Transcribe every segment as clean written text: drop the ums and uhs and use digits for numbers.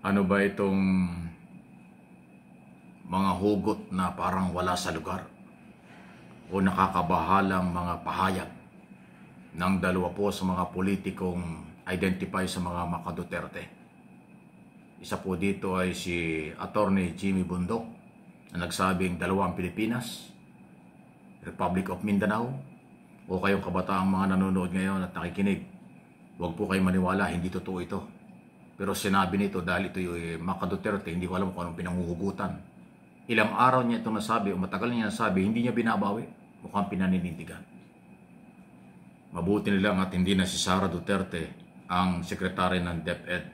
Ano ba itong mga hugot na parang wala sa lugar o nakakabahalang mga pahayag ng dalawa po sa mga politikong identify sa mga Duterte. Isa po dito ay si Attorney Jimmy Bundok na nagsabing dalawa ang Pilipinas, Republic of Mindanao, o kayong kabataang mga nanonood ngayon at nakikinig, huwag po kayong maniwala, hindi totoo ito. Pero sinabi nito dahil ito yung Duterte, hindi ko alam kung anong pinanguhugutan. Ilang araw niya ito nasabi o matagal niya nasabi, hindi niya binabawi, mukhang pinaninindigan. Mabuti nilang at hindi na si Sara Duterte ang sekretary ng DepEd,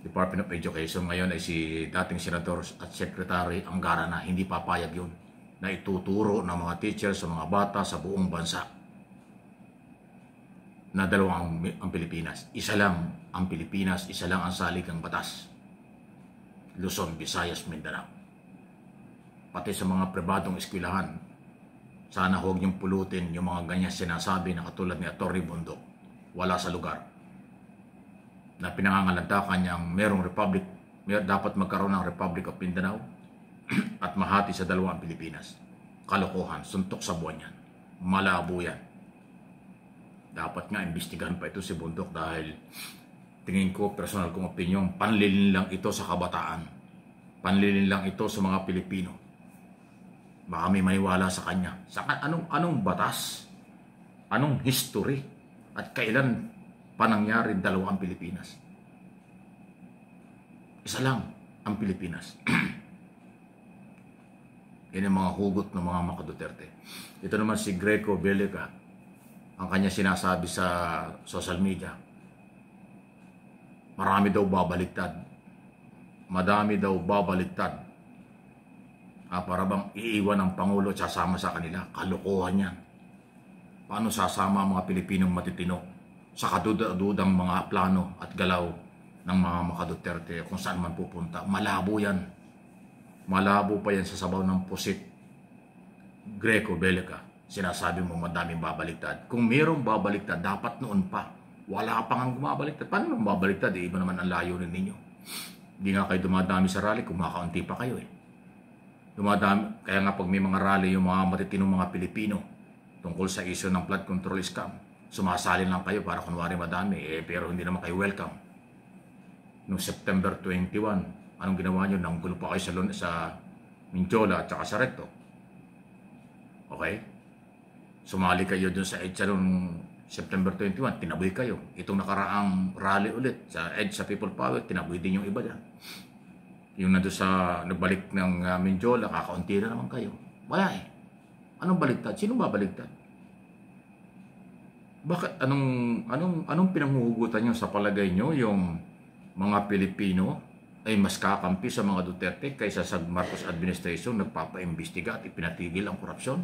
Department of Education. Ngayon ay si dating senador at sekretary Angara na hindi papayag yun na ituturo ng mga teacher sa mga bata sa buong bansa na dalawang ang Pilipinas. Isa lang ang Pilipinas, isa lang ang saligang batas. Luzon, Visayas, Mindanao. Pati sa mga pribadong eskwelahan, sana huwag niyong pulutin yung mga ganyan sinasabi na katulad ni Atty. Bundok. Wala sa lugar. Na pinangangalandakan niyang merong republic, dapat magkaroon ng Republic of Mindanao at mahati sa dalawang Pilipinas. Kalokohan, suntok sa buwan yan. Malabo yan. Dapat nga imbestigahan pa ito si Bundok dahil tingin ko, personal kong opinion, panlilin lang ito sa kabataan. Panlilin lang ito sa mga Pilipino. Baka may maniwala sa kanya. Anong batas? Anong history? At kailan pa nangyari dalawa ang Pilipinas? Isa lang ang Pilipinas. Yan ang mga hugot ng mga Duterte. Ito naman si Greco Belica, ang kanya sinasabi sa social media, marami daw babaliktad. Madami daw babaliktad. Para bang iiwan ng Pangulo at sasama sa kanila. Kalokohan yan. Paano sasama ang mga Pilipinong matitino sa kadudang mga plano at galaw ng mga Duterte kung saan man pupunta? Malabo yan. Malabo pa yan sa sabaw ng pusit. Greco Belica, sinasabi mo madaming babaliktad. Kung mayroong babaliktad, dapat noon pa. Wala pa nga bumabaliktad. Paano naman babaliktad? Iba naman ang layunin ninyo. Hindi nga kayo dumadami sa rally, kumakaunti pa kayo eh. Dumadami, kaya nga pag may mga rally yung mga matitinong mga Pilipino tungkol sa issue ng flood control scam, sumasali lang kayo para kunwari madami, pero hindi naman kayo welcome. Noong September 21, anong ginawa nyo? Nanggulo pa kayo sa Mindiola at saka sa Recto. Okay? Sumali kayo dun sa EDSA noong September 21, tinaboy kayo. Itong nakaraang rally ulit sa EDSA People Power, tinaboy din yung iba dyan. Yung nandun sa nagbalik ng Mindiola, kakaunti na naman kayo. Wala eh. Anong baliktad? Sinong babaliktad? Bakit? Anong pinanghuhugutan nyo sa palagay nyo yung mga Pilipino ay mas kakampi sa mga Duterte kaysa sa Marcos administration nagpapaimbestiga at ipinatigil ang korupsyon?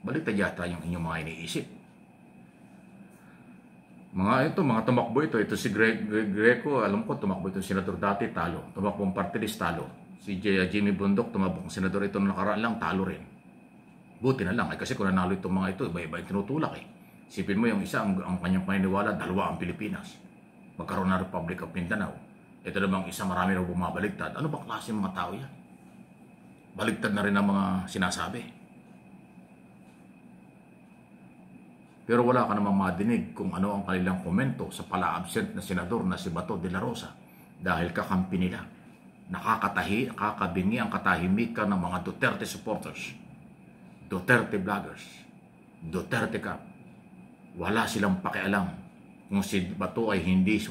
Baliktad yata yung inyong mga iniisip. Mga tumakbo ito si Greco, alam ko tumakbo ito senador dati, talo. Tumakbo ang party list, talo. Si Jimmy Bundok, tumakbo ang senador ito na nakaraan lang, talo rin. Buti na lang, kasi kung nanalo itong mga ito, iba-iba yung tinutulak eh. Isipin mo yung isa, ang kanyang paniniwala, dalawa ang Pilipinas. Magkaroon na Republic of Mindanao. Ito namang isa, marami na bumabaliktad. Ano ba klase mga tao yan? Baliktad na rin ang mga sinasabi. Pero wala ka namang madinig kung ano ang kanilang komento sa pala-absent na senador na si Bato de la Rosa dahil kakampi nila. Nakakabingi ang katahimikan ng mga Duterte supporters, Duterte vloggers, Duterte Cup. Wala silang pakialam kung si Bato ay hindi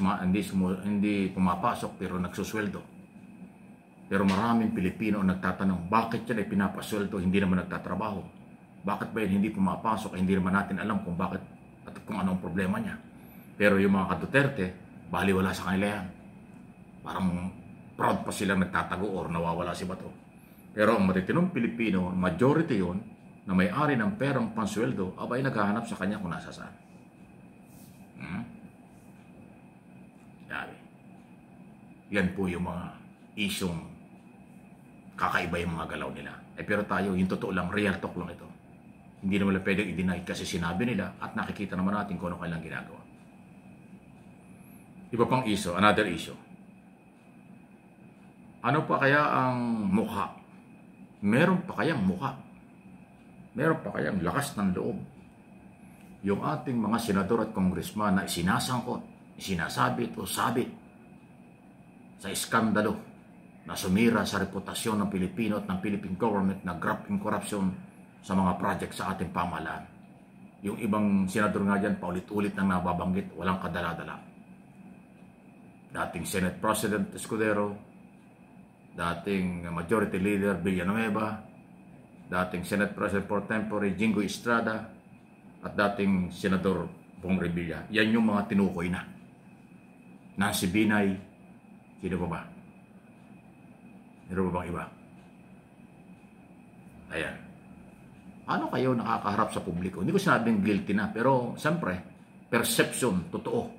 pumapasok pero nagsusweldo. Pero maraming Pilipino ang nagtatanong, bakit yan ay pinapasweldo, hindi naman nagtatrabaho? Bakit ba yun hindi pumapasok? Hindi naman natin alam kung bakit at kung anong problema niya. Pero yung mga Duterte, baliwala sa kanila yan. Parang proud pa silang nagtatago or nawawala si Bato. Pero ang matitinong Pilipino, majority yon na may-ari ng perang pansweldo, abay naghahanap sa kanya kung nasa saan. Yan po yung mga isyong kakaiba yung mga galaw nila. Pero tayo, yung totoo lang, real talk lang ito. Hindi naman pwedeng i-deny kasi sinabi nila at nakikita naman natin kung ano kailang ginagawa. Iba pang issue, another issue. Ano pa kaya ang mukha? Meron pa kayang mukha? Meron pa kayang lakas ng loob? Yung ating mga senador at congressman na isinasangkot, isinasabit o sabit sa iskandalo na sumira sa reputasyon ng Pilipino at ng Philippine government na graft in corruption sa mga project sa ating pamahalaan. Yung ibang senador nga dyan, paulit-ulit nang nababanggit, walang kadala-dala. Dating Senate President Escudero, dating Majority Leader Villanueva, dating Senate President pro tempore Jingo Estrada, at dating Senador Bong Revilla. Yan yung mga tinukoy na. Nancy Binay, sino pa ba? Meron ba bang iba? Ayan. Ano kayo nakakaharap sa publiko? Hindi ko sinabing guilty na, pero siyempre, perception, totoo.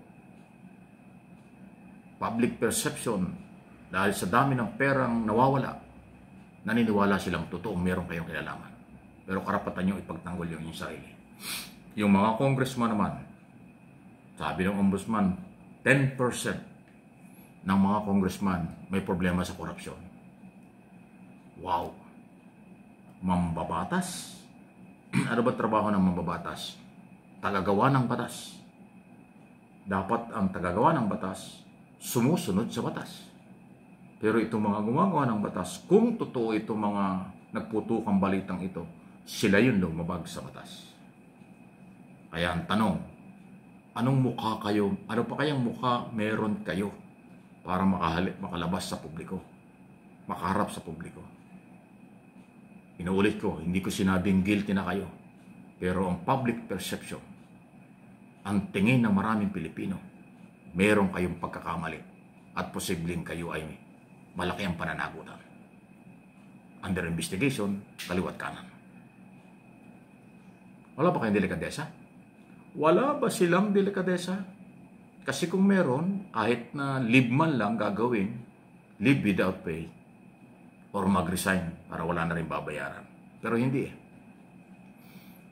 Public perception, dahil sa dami ng perang nawawala, naniniwala silang totoong meron kayong kinalaman. Pero karapatan nyo ipagtanggol yung inyong sarili. Yung mga congressman naman, sabi ng ombudsman, 10% ng mga congressman may problema sa korupsyon. Wow! Mambabatas? Ano ba trabaho ng mambabatas? Tagagawa ng batas. Dapat ang tagagawa ng batas sumusunod sa batas. Pero itong mga gumagawa ng batas, kung totoo itong mga nagputukang balitang ito, sila yun lumabag sa batas. Kaya ang tanong, anong mukha kayo, ano pa kayang mukha meron kayo para makalabas sa publiko, makaharap sa publiko? Inuulit ko, hindi ko sinabing guilty na kayo, pero ang public perception, ang tingin ng maraming Pilipino, meron kayong pagkakamali at posibleng kayo ay malaki ang pananagutan. Under investigation, kaliwat kanan. Wala ba kayong delikadesa? Wala ba silang delikadesa? Kasi kung meron, kahit na leave man lang gagawin, leave without pay, or mag-resign para wala na rin babayaran. Pero hindi eh.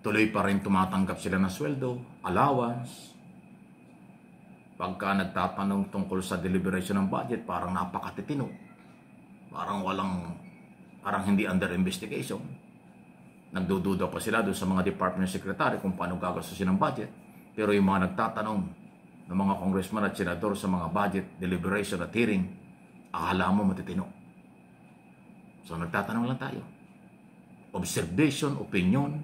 Tuloy pa rin tumatanggap sila ng sweldo, allowance. Pagka nagtatanong tungkol sa deliberation ng budget, parang napakatitino. Parang hindi under investigation. Nagdududa pa sila doon sa mga department secretary kung paano gagastusin ang budget. Pero yung mga nagtatanong ng mga congressman at senador sa mga budget, deliberation at hearing, akala mo matitino. So nagtatanong lang tayo. Observation, opinion,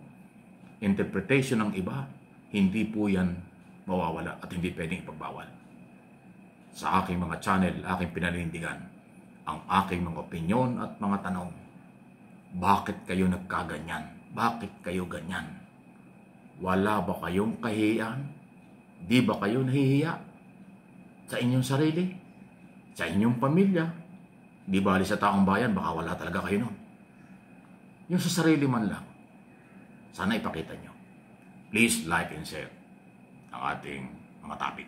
interpretation ng iba, hindi po yan mawawala at hindi pwedeng ipagbawal. Sa aking mga channel, aking pinanindigan ang aking mga opinion at mga tanong. Bakit kayo nagkaganyan? Bakit kayo ganyan? Wala ba kayong kahihiyan? Di ba kayo nahihiya sa inyong sarili? Sa inyong pamilya? Di bali sa taong bayan, baka wala talaga kayo nun. Yung sa sarili man lang, sana ipakita nyo. Please like and share ang ating mga topic.